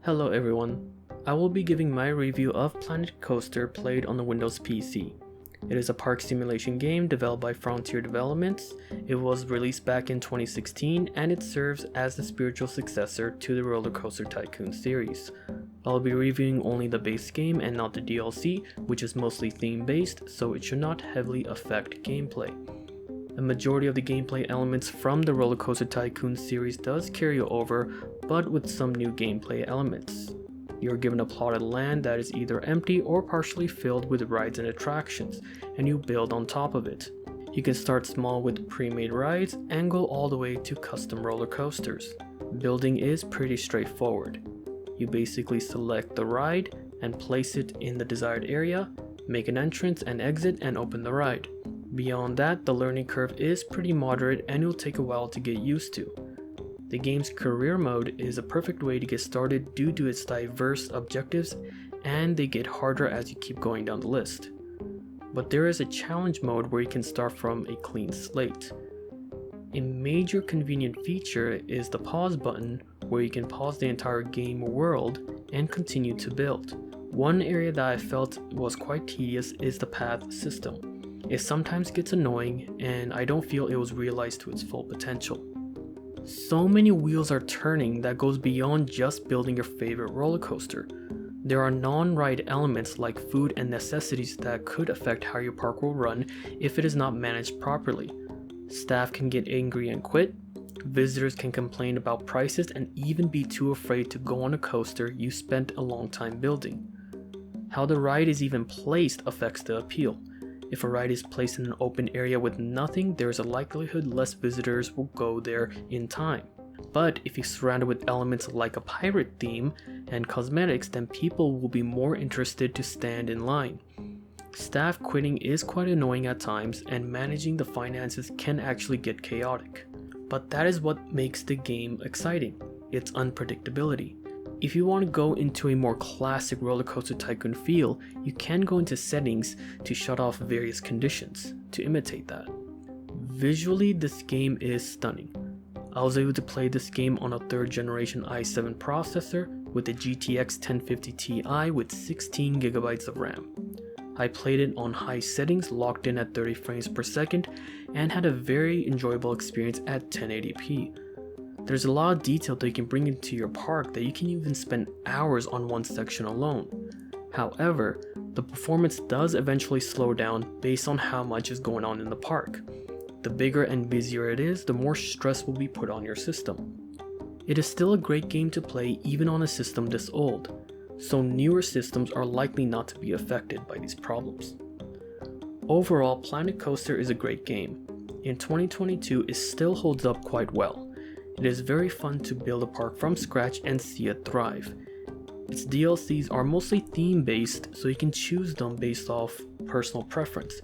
Hello everyone, I will be giving my review of Planet Coaster played on the Windows PC. It is a park simulation game developed by Frontier Developments. It was released back in 2016 and it serves as the spiritual successor to the Roller Coaster Tycoon series. I'll be reviewing only the base game and not the DLC, which is mostly theme based, so it should not heavily affect gameplay. A majority of the gameplay elements from the Roller Coaster Tycoon series does carry over, but with some new gameplay elements. You're given a plotted land that is either empty or partially filled with rides and attractions, and you build on top of it. You can start small with pre-made rides and go all the way to custom roller coasters. Building is pretty straightforward. You basically select the ride and place it in the desired area, make an entrance and exit and open the ride. Beyond that, the learning curve is pretty moderate and it'll take a while to get used to. The game's career mode is a perfect way to get started due to its diverse objectives, and they get harder as you keep going down the list. But there is a challenge mode where you can start from a clean slate. A major convenient feature is the pause button, where you can pause the entire game world and continue to build. One area that I felt was quite tedious is the path system. It sometimes gets annoying and I don't feel it was realized to its full potential. So many wheels are turning that goes beyond just building your favorite roller coaster. There are non-ride elements like food and necessities that could affect how your park will run if it is not managed properly. Staff can get angry and quit, visitors can complain about prices and even be too afraid to go on a coaster you spent a long time building. How the ride is even placed affects the appeal. If a ride is placed in an open area with nothing, there is a likelihood less visitors will go there in time. But if you're surrounded with elements like a pirate theme and cosmetics, then people will be more interested to stand in line. Staff quitting is quite annoying at times, and managing the finances can actually get chaotic. But that is what makes the game exciting, its unpredictability. If you want to go into a more classic Roller Coaster Tycoon feel, you can go into settings to shut off various conditions to imitate that. Visually, this game is stunning. I was able to play this game on a 3rd generation i7 processor with a GTX 1050 Ti with 16GB of RAM. I played it on high settings locked in at 30 frames per second and had a very enjoyable experience at 1080p. There's a lot of detail that you can bring into your park that you can even spend hours on one section alone. However, the performance does eventually slow down based on how much is going on in the park. The bigger and busier it is, the more stress will be put on your system. It is still a great game to play even on a system this old, so newer systems are likely not to be affected by these problems. Overall, Planet Coaster is a great game. In 2022, it still holds up quite well. It is very fun to build a park from scratch and see it thrive. Its DLCs are mostly theme based, so you can choose them based off personal preference,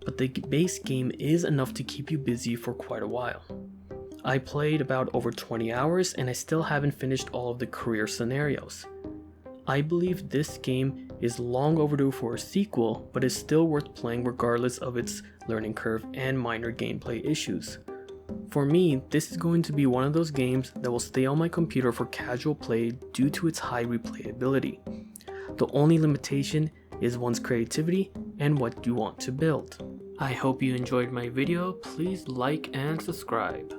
but the base game is enough to keep you busy for quite a while. I played about over 20 hours and I still haven't finished all of the career scenarios. I believe this game is long overdue for a sequel, but is still worth playing regardless of its learning curve and minor gameplay issues. For me, this is going to be one of those games that will stay on my computer for casual play due to its high replayability. The only limitation is one's creativity and what you want to build. I hope you enjoyed my video. Please like and subscribe.